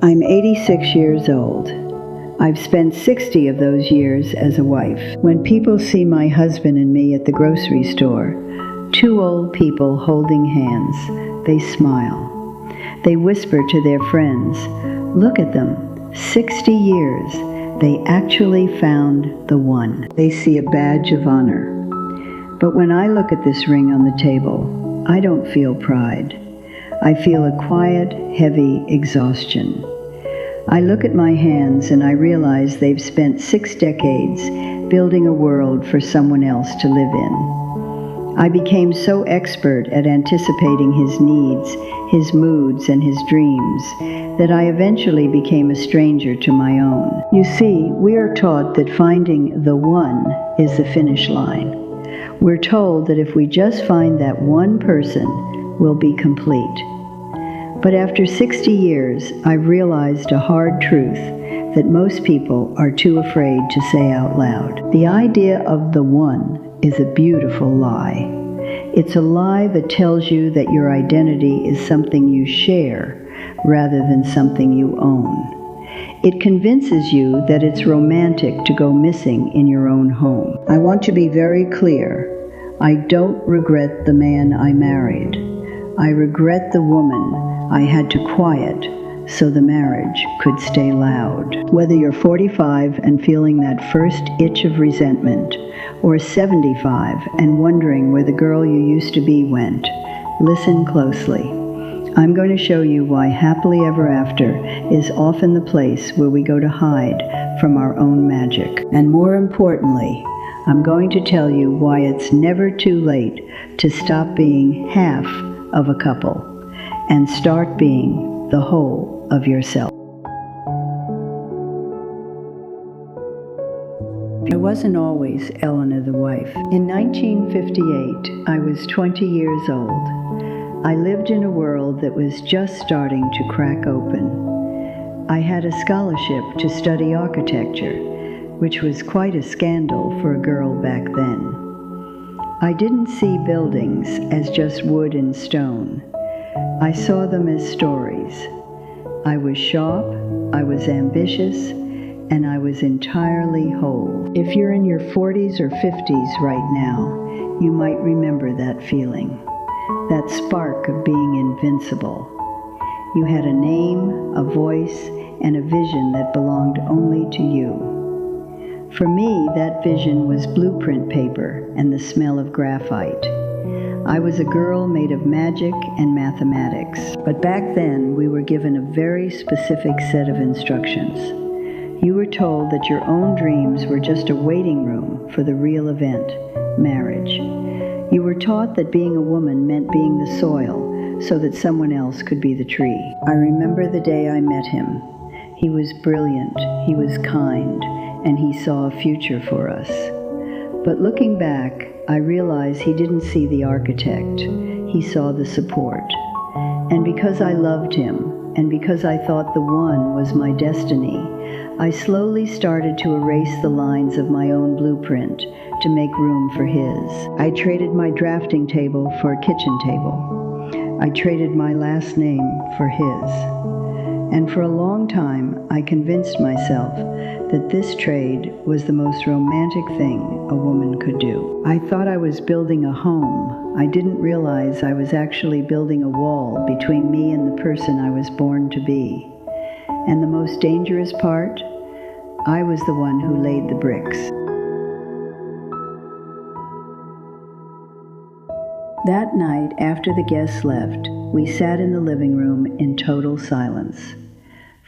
I'm 86 years old. I've spent 60 of those years as a wife. When people see my husband and me at the grocery store, two old people holding hands, they smile. They whisper to their friends, "Look at them, 60 years. They actually found the one." They see a badge of honor. But when I look at this ring on the table, I don't feel pride. I feel a quiet, heavy exhaustion. I look at my hands and I realize they've spent 6 decades building a world for someone else to live in. I became so expert at anticipating his needs, his moods, and his dreams that I eventually became a stranger to my own. You see, we are taught that finding the one is the finish line. We're told that if we just find that one person, we'll be complete. But after 60 years, I've realized a hard truth that most people are too afraid to say out loud. The idea of the one is a beautiful lie. It's a lie that tells you that your identity is something you share rather than something you own. It convinces you that it's romantic to go missing in your own home. I want to be very clear. I don't regret the man I married. I regret the woman I had to quiet so the marriage could stay loud. Whether you're 45 and feeling that first itch of resentment, or 75 and wondering where the girl you used to be went, listen closely. I'm going to show you why happily ever after is often the place where we go to hide from our own magic. And more importantly, I'm going to tell you why it's never too late to stop being half of a couple and start being the whole of yourself. I wasn't always Eleanor the wife. In 1958, I was 20 years old. I lived in a world that was just starting to crack open. I had a scholarship to study architecture, which was quite a scandal for a girl back then. I didn't see buildings as just wood and stone. I saw them as stories. I was sharp, I was ambitious, and I was entirely whole. If you're in your 40s or 50s right now, you might remember that feeling, that spark of being invincible. You had a name, a voice, and a vision that belonged only to you. For me, that vision was blueprint paper and the smell of graphite. I was a girl made of magic and mathematics. But back then, we were given a very specific set of instructions. You were told that your own dreams were just a waiting room for the real event, marriage. You were taught that being a woman meant being the soil so that someone else could be the tree. I remember the day I met him. He was brilliant, he was kind, and he saw a future for us. But looking back, I realized he didn't see the architect. He saw the support. And because I loved him, and because I thought the one was my destiny, I slowly started to erase the lines of my own blueprint to make room for his. I traded my drafting table for a kitchen table. I traded my last name for his. And for a long time, I convinced myself that this trade was the most romantic thing a woman could do. I thought I was building a home. I didn't realize I was actually building a wall between me and the person I was born to be. And the most dangerous part, I was the one who laid the bricks. That night, after the guests left, we sat in the living room in total silence.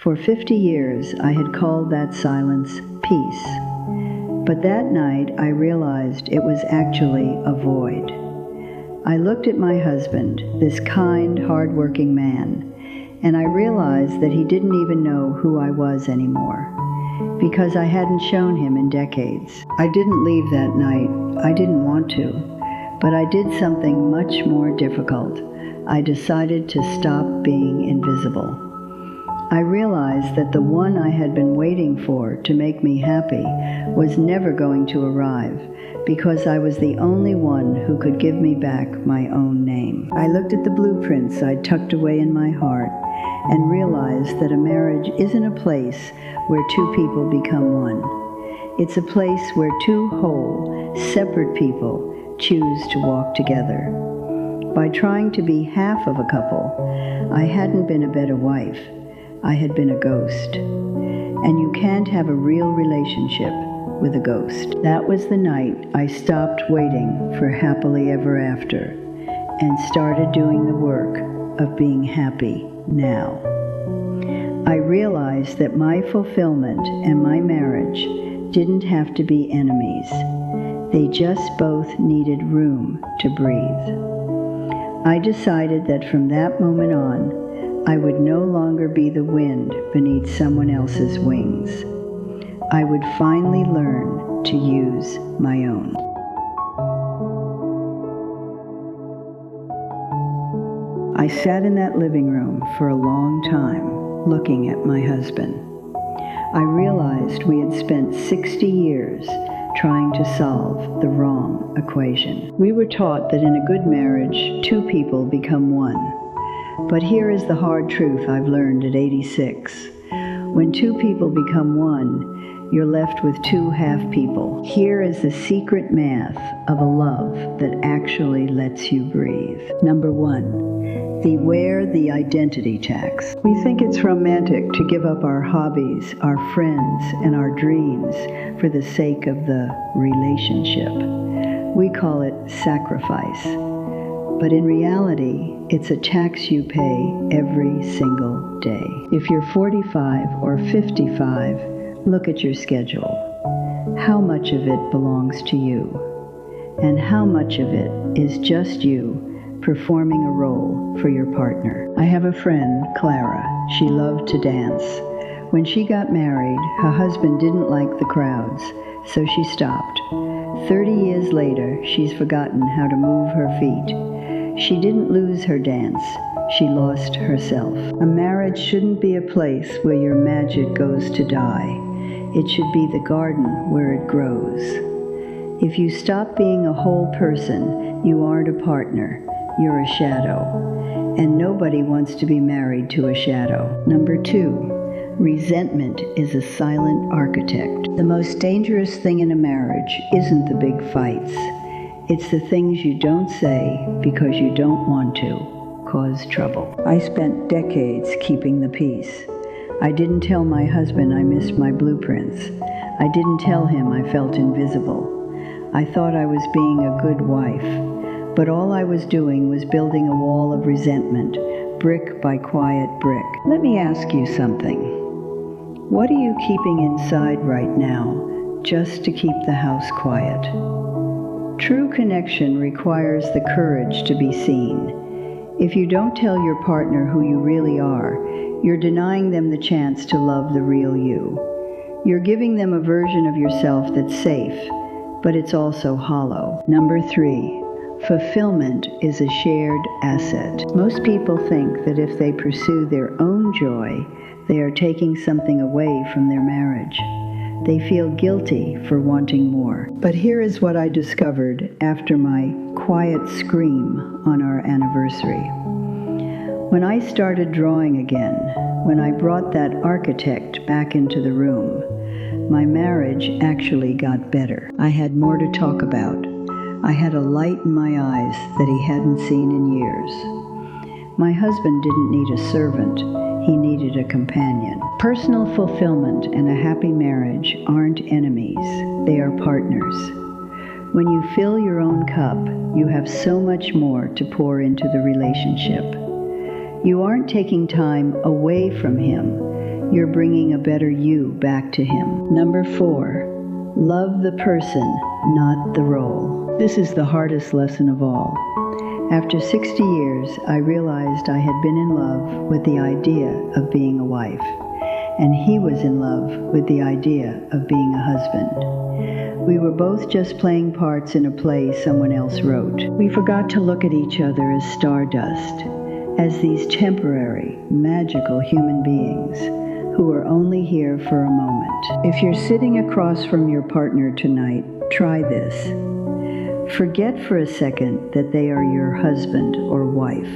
For 50 years, I had called that silence peace. But that night, I realized it was actually a void. I looked at my husband, this kind, hard-working man, and I realized that he didn't even know who I was anymore, because I hadn't shown him in decades. I didn't leave that night. I didn't want to, but I did something much more difficult. I decided to stop being invisible. I realized that the one I had been waiting for to make me happy was never going to arrive, because I was the only one who could give me back my own name. I looked at the blueprints I'd tucked away in my heart and realized that a marriage isn't a place where two people become one. It's a place where two whole, separate people choose to walk together. By trying to be half of a couple, I hadn't been a better wife. I had been a ghost. And you can't have a real relationship with a ghost. That was the night I stopped waiting for happily ever after and started doing the work of being happy now. I realized that my fulfillment and my marriage didn't have to be enemies. They just both needed room to breathe. I decided that from that moment on, I would no longer be the wind beneath someone else's wings. I would finally learn to use my own. I sat in that living room for a long time, looking at my husband. I realized we had spent 60 years trying to solve the wrong equation. We were taught that in a good marriage, two people become one. But here is the hard truth I've learned at 86. When two people become one, you're left with two half people. Here is the secret math of a love that actually lets you breathe. Number one, beware the identity tax. We think it's romantic to give up our hobbies, our friends, and our dreams for the sake of the relationship. We call it sacrifice. But in reality, it's a tax you pay every single day. If you're 45 or 55, look at your schedule. How much of it belongs to you? And how much of it is just you performing a role for your partner? I have a friend, Clara. She loved to dance. When she got married, her husband didn't like the crowds, so she stopped. 30 years later, she's forgotten how to move her feet. She didn't lose her dance. She lost herself. A marriage shouldn't be a place where your magic goes to die. It should be the garden where it grows. If you stop being a whole person, you aren't a partner. You're a shadow. And nobody wants to be married to a shadow. Number two, resentment is a silent architect. The most dangerous thing in a marriage isn't the big fights. It's the things you don't say because you don't want to cause trouble. I spent decades keeping the peace. I didn't tell my husband I missed my blueprints. I didn't tell him I felt invisible. I thought I was being a good wife, but all I was doing was building a wall of resentment, brick by quiet brick. Let me ask you something. What are you keeping inside right now just to keep the house quiet? True connection requires the courage to be seen. If you don't tell your partner who you really are, you're denying them the chance to love the real you. You're giving them a version of yourself that's safe, but it's also hollow. Number three, fulfillment is a shared asset. Most people think that if they pursue their own joy, they are taking something away from their marriage. They feel guilty for wanting more. But here is what I discovered after my quiet scream on our anniversary. When I started drawing again, when I brought that architect back into the room, my marriage actually got better. I had more to talk about. I had a light in my eyes that he hadn't seen in years. My husband didn't need a servant. He needed a companion. Personal fulfillment and a happy marriage aren't enemies. They are partners. When you fill your own cup, you have so much more to pour into the relationship. You aren't taking time away from him. You're bringing a better you back to him. Number four, love the person, not the role. This is the hardest lesson of all. After 60 years, I realized I had been in love with the idea of being a wife, and he was in love with the idea of being a husband. We were both just playing parts in a play someone else wrote. We forgot to look at each other as stardust, as these temporary, magical human beings who are only here for a moment. If you're sitting across from your partner tonight, try this. Forget for a second that they are your husband or wife.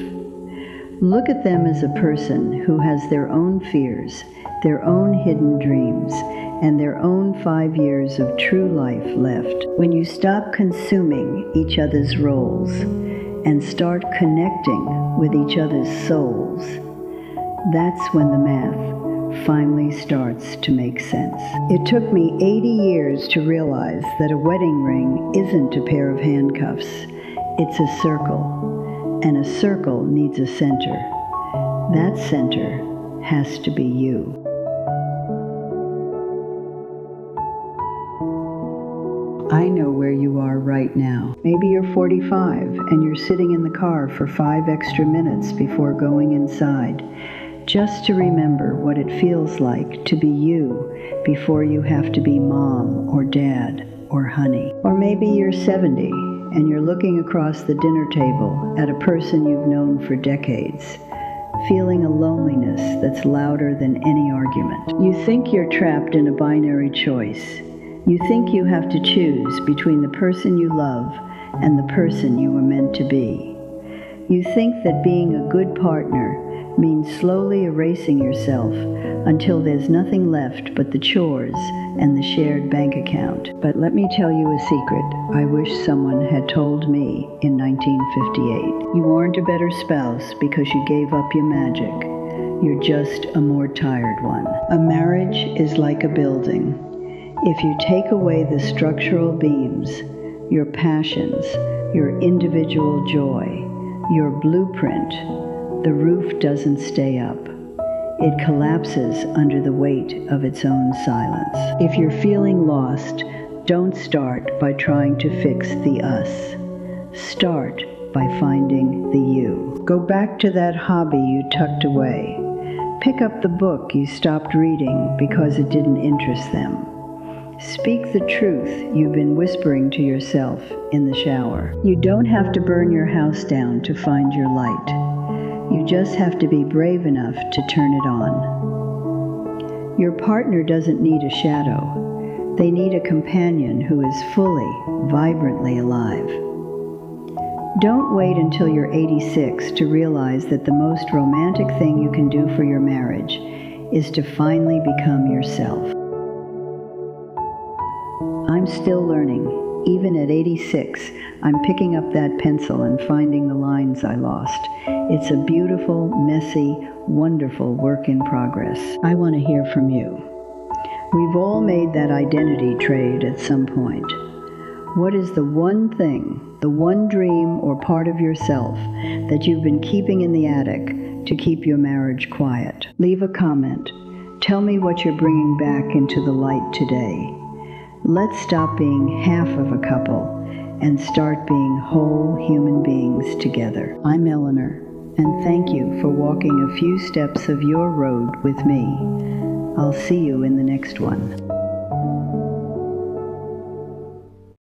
Look at them as a person who has their own fears, their own hidden dreams, and their own 5 years of true life left. When you stop consuming each other's roles and start connecting with each other's souls, that's when the math finally starts to make sense. It took me 80 years to realize that a wedding ring isn't a pair of handcuffs. It's a circle, and a circle needs a center. That center has to be you. I know where you are right now. Maybe you're 45 and you're sitting in the car for 5 extra minutes before going inside, just to remember what it feels like to be you before you have to be mom or dad or honey. Or maybe you're 70 and you're looking across the dinner table at a person you've known for decades, feeling a loneliness that's louder than any argument. You think you're trapped in a binary choice. You think you have to choose between the person you love and the person you were meant to be. You think that being a good partner means slowly erasing yourself until there's nothing left but the chores and the shared bank account. But let me tell you a secret I wish someone had told me in 1958. You aren't a better spouse because you gave up your magic. You're just a more tired one. A marriage is like a building. If you take away the structural beams, your passions, your individual joy, your blueprint, the roof doesn't stay up. It collapses under the weight of its own silence. If you're feeling lost, don't start by trying to fix the us. Start by finding the you. Go back to that hobby you tucked away. Pick up the book you stopped reading because it didn't interest them. Speak the truth you've been whispering to yourself in the shower. You don't have to burn your house down to find your light. You just have to be brave enough to turn it on. Your partner doesn't need a shadow. They need a companion who is fully, vibrantly alive. Don't wait until you're 86 to realize that the most romantic thing you can do for your marriage is to finally become yourself. I'm still learning. Even at 86, I'm picking up that pencil and finding the lines I lost. It's a beautiful, messy, wonderful work in progress. I want to hear from you. We've all made that identity trade at some point. What is the one thing, the one dream or part of yourself that you've been keeping in the attic to keep your marriage quiet? Leave a comment. Tell me what you're bringing back into the light today. Let's stop being half of a couple and start being whole human beings together. I'm Eleanor, and thank you for walking a few steps of your road with me. I'll see you in the next one.